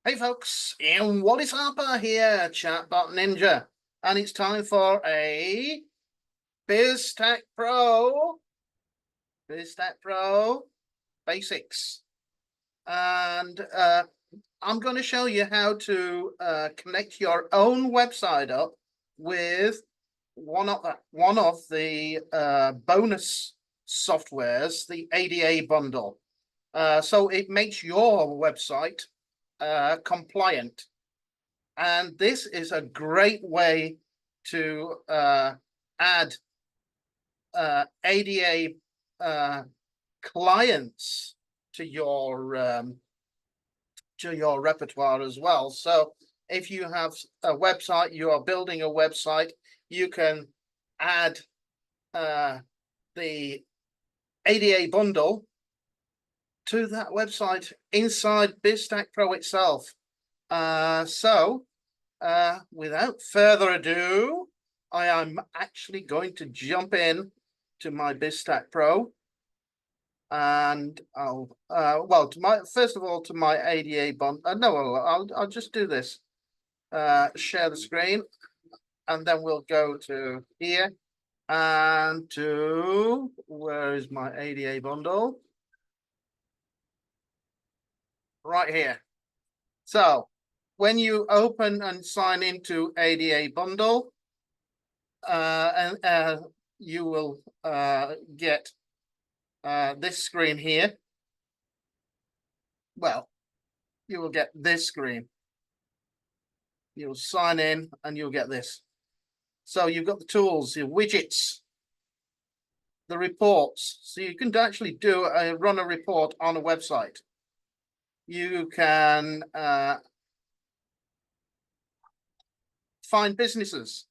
Hey folks, and what is up here, Chatbot Ninja, and it's time for a BizStackPro basics, and I'm going to show you how to connect your own website up with one of the bonus softwares, the ADA bundle. So it makes your website compliant, and this is a great way to add ADA clients to your repertoire as well. So if you have a website, you are building a website, you can add the ADA bundle to that website inside BizStackPro itself. So without further ado, I am actually going to jump in to my BizStackPro, and I'll well, to my first of all to my ADA bundle. No, I'll just do this. Share the screen, and then we'll go to here and to where is my ADA bundle? Right here. So when you open and sign into ADA bundle, you will get this screen here. Well, you will get this screen. You'll sign in and you'll get this. So you've got the tools, your widgets, the reports. So you can actually run a report on a website. You can find businesses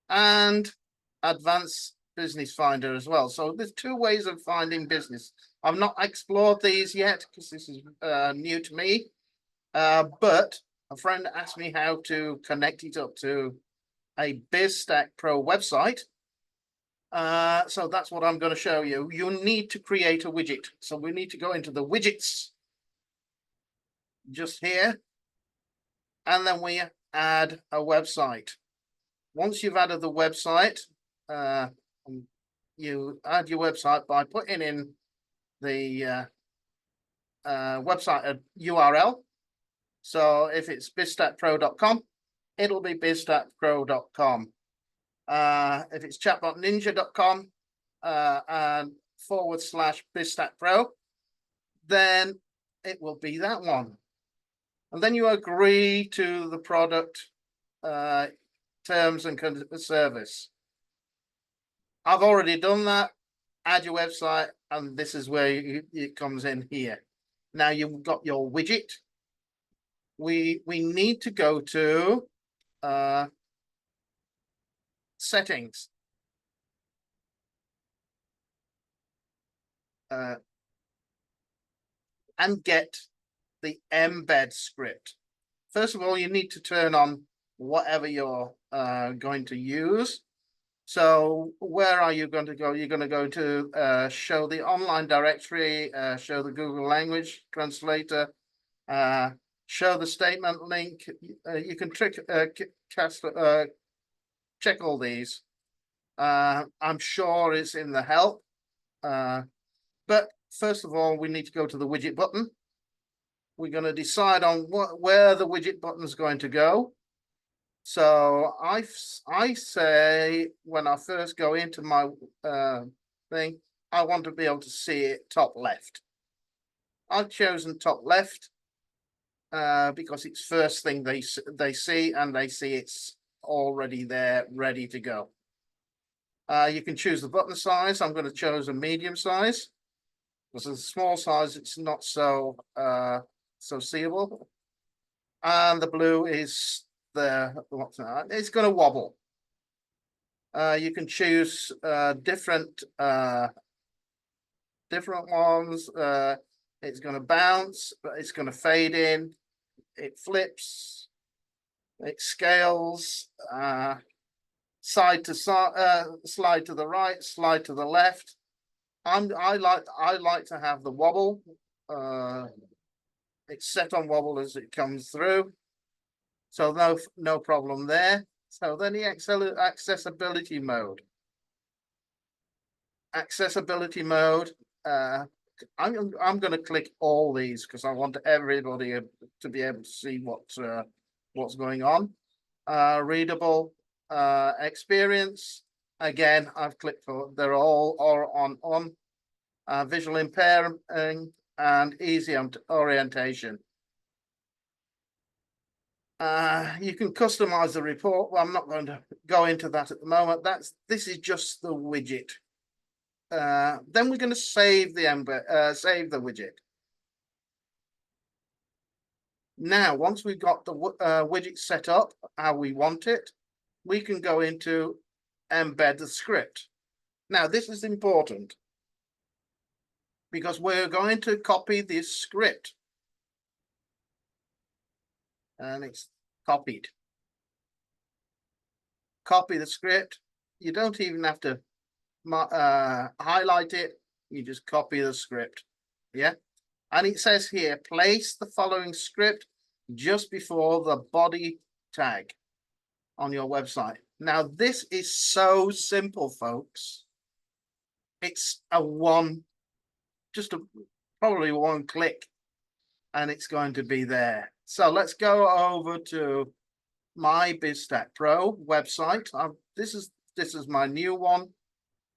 and advanced business finder as well. So there's two ways of finding business. I've not explored these yet because this is new to me, but a friend asked me how to connect it up to a BizStackPro website. So that's what I'm going to show you. You need to create a widget. So we need to go into the widgets just here, and then we add a website. Once you've added the website, you add your website by putting in the website URL. So if it's bizstackpro.com, it'll be bizstackpro.com. If it's chatbotninja.com and /BizStackPro, then it will be that one. And then you agree to the product terms and service. I've already done that. Add your website, and this is where it comes in here. Now you've got your widget. We need to go to settings. And get the embed script. First of all, you need to turn on whatever you're going to use. So where are you going to go? You're going to go to show the online directory, show the Google language translator, show the statement link. You can check all these. I'm sure it's in the help. But first of all, we need to go to the widget button. We're going to decide on where the widget button is going to go. So I say when I first go into my thing, I want to be able to see it top left. I've chosen top left because it's first thing they see, and they see it's already there, ready to go. You can choose the button size. I'm going to choose a medium size. Because a small size, it's not so seeable. And the blue is it's going to wobble. You can choose different ones. It's going to bounce, but it's going to fade in. It flips. It scales. Side to side, slide to the right, slide to the left. I like to have the wobble. It's set on wobble as it comes through. So no problem there. So then the accessibility mode. Accessibility mode. I'm going to click all these because I want everybody to be able to see what's going on. Readable experience. Again, I've clicked for. They're all on. Visual impairment and easy orientation. You can customize the report. Well, I'm not going to go into that at the moment. This is just the widget. Then we're going to save the widget. Now, once we've got the widget set up how we want it, we can go into embed the script. Now, this is important because we're going to copy this script. And it's copied. Copy the script. You don't even have to highlight it. You just copy the script. Yeah. And it says here, place the following script just before the body tag on your website. Now, this is so simple, folks. It's probably one click, and it's going to be there. So let's go over to my BizStackPro website. This is my new one.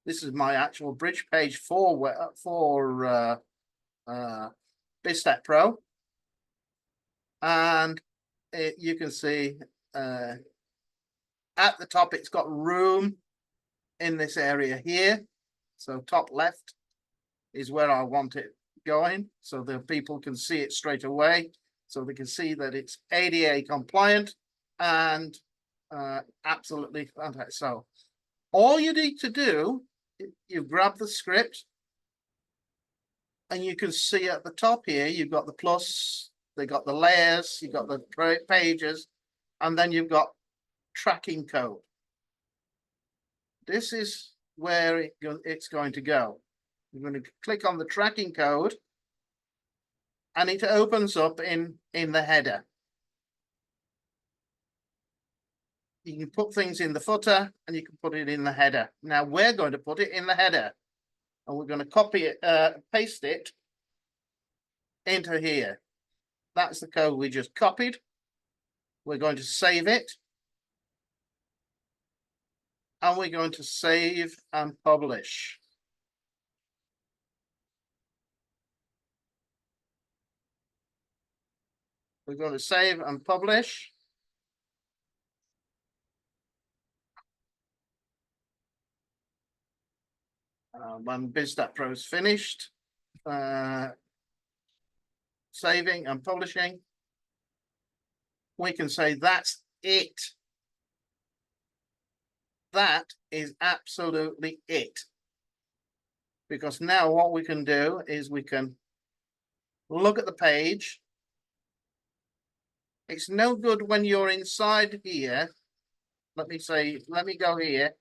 This is my actual bridge page for BizStackPro, and you can see at the top it's got room in this area here. So top left is where I want it going, so the people can see it straight away. So they can see that it's ADA compliant and absolutely fantastic. So all you need to do, you grab the script, and you can see at the top here, you've got the plus, they got the layers, you've got the pages, and then you've got tracking code. This is where it's going to go. You're going to click on the tracking code, and it opens up in the header. You can put things in the footer, and you can put it in the header. Now we're going to put it in the header, and we're going to copy it, paste it into here. That's the code we just copied. We're going to save it, and we're going to save and publish. We're going to save and publish. When BizStackPro is finished, saving and publishing, we can say that's it. That is absolutely it. Because now what we can do is we can look at the page. It's no good when you're inside here. Let me go here.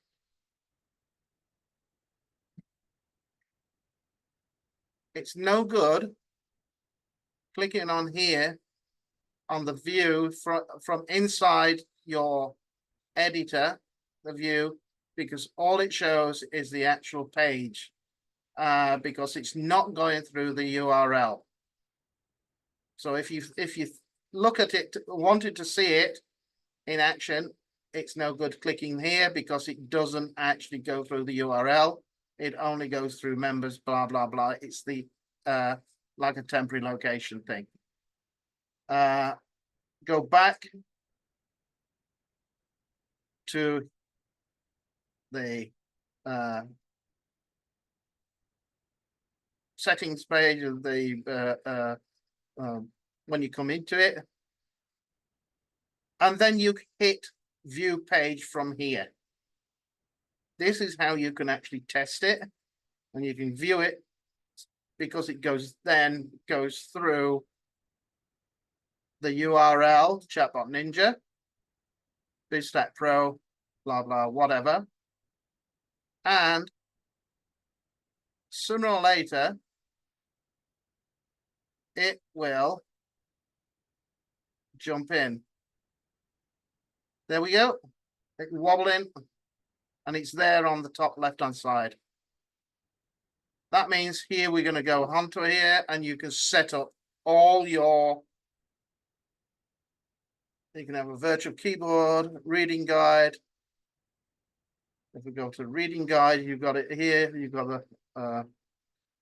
It's no good clicking on here on the view from inside your editor, the view, because all it shows is the actual page, because it's not going through the URL. So if you look at it, wanted to see it in action, it's no good clicking here because it doesn't actually go through the URL. It only goes through members, blah, blah, blah. It's the like a temporary location thing. Go back to the settings page of the when you come into it, and then you hit view page from here. This is how you can actually test it, and you can view it because it goes through the URL Chatbot Ninja, BizStackPro, blah blah whatever, and sooner or later it will jump in. There we go. It's wobbling, and it's there on the top left-hand side. That means here we're going to go onto here, and you can set up all your. You can have a virtual keyboard, reading guide. If we go to reading guide, you've got it here. You've got the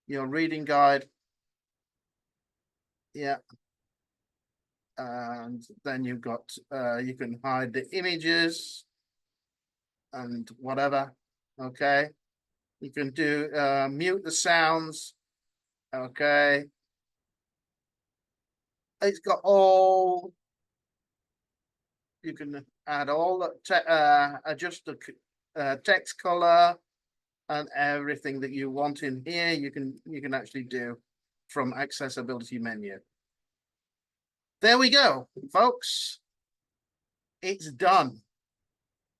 your reading guide. Yeah. And then you've got you can hide the images and whatever. Okay. You can do mute the sounds. Okay. It's got all. You can add all the adjust the text color and everything that you want in here. You can actually do from accessibility menu. There we go, folks. It's done.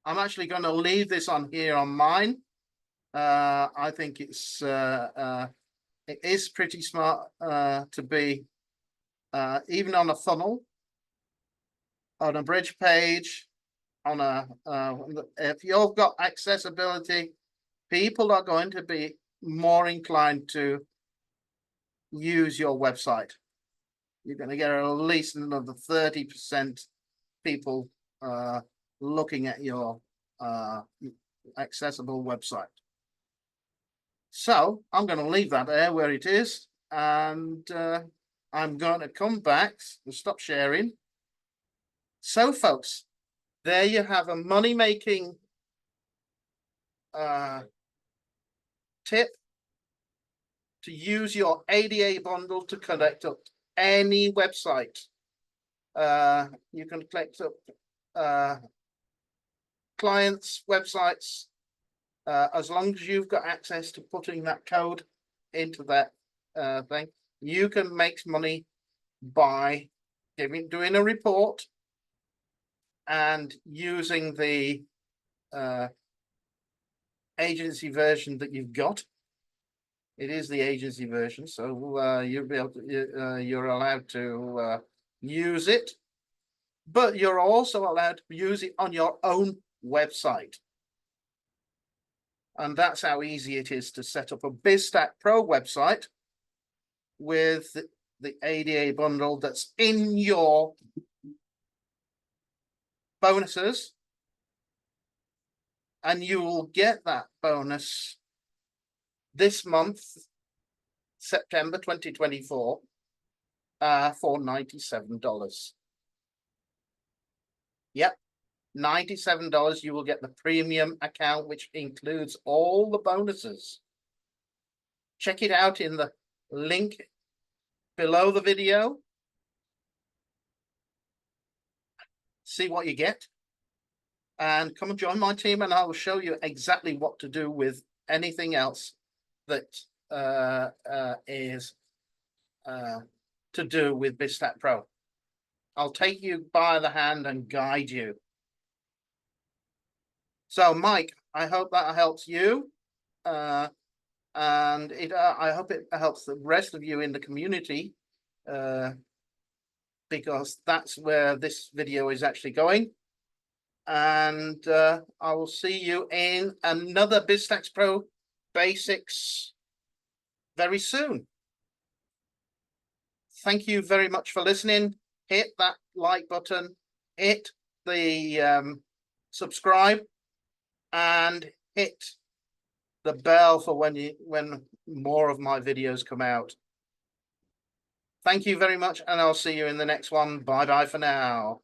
I'm actually going to leave this on here on mine. I think it is pretty smart to be even on a funnel, on a bridge page, on a if you've got accessibility, people are going to be more inclined to use your website. You're going to get at least another 30% people looking at your accessible website. So I'm going to leave that there where it is, and I'm going to come back and stop sharing. So folks, there you have a money-making tip to use your ADA bundle to connect up any website. You can collect up clients' websites as long as you've got access to putting that code into that thing. You can make money by doing a report and using the agency version that you've got. It is the agency version, so you'll be able to, you're allowed to use it, but you're also allowed to use it on your own website. And that's how easy it is to set up a BizStackPro website with the ADA bundle that's in your bonuses. And you will get that bonus this month, September 2024, for $97. Yep, $97. You will get the premium account, which includes all the bonuses. Check it out in the link below the video. See what you get. And come and join my team, and I will show you exactly what to do with anything else that is to do with BizStackPro. I'll take you by the hand and guide you. So, Mike, I hope that helps you, and I hope it helps the rest of you in the community, because that's where this video is actually going. And I will see you in another BizStackPro Basics very soon. Thank you very much for listening. Hit that like button, hit the subscribe, and hit the bell for when more of my videos come out. Thank you very much, and I'll see you in the next one. Bye bye for now.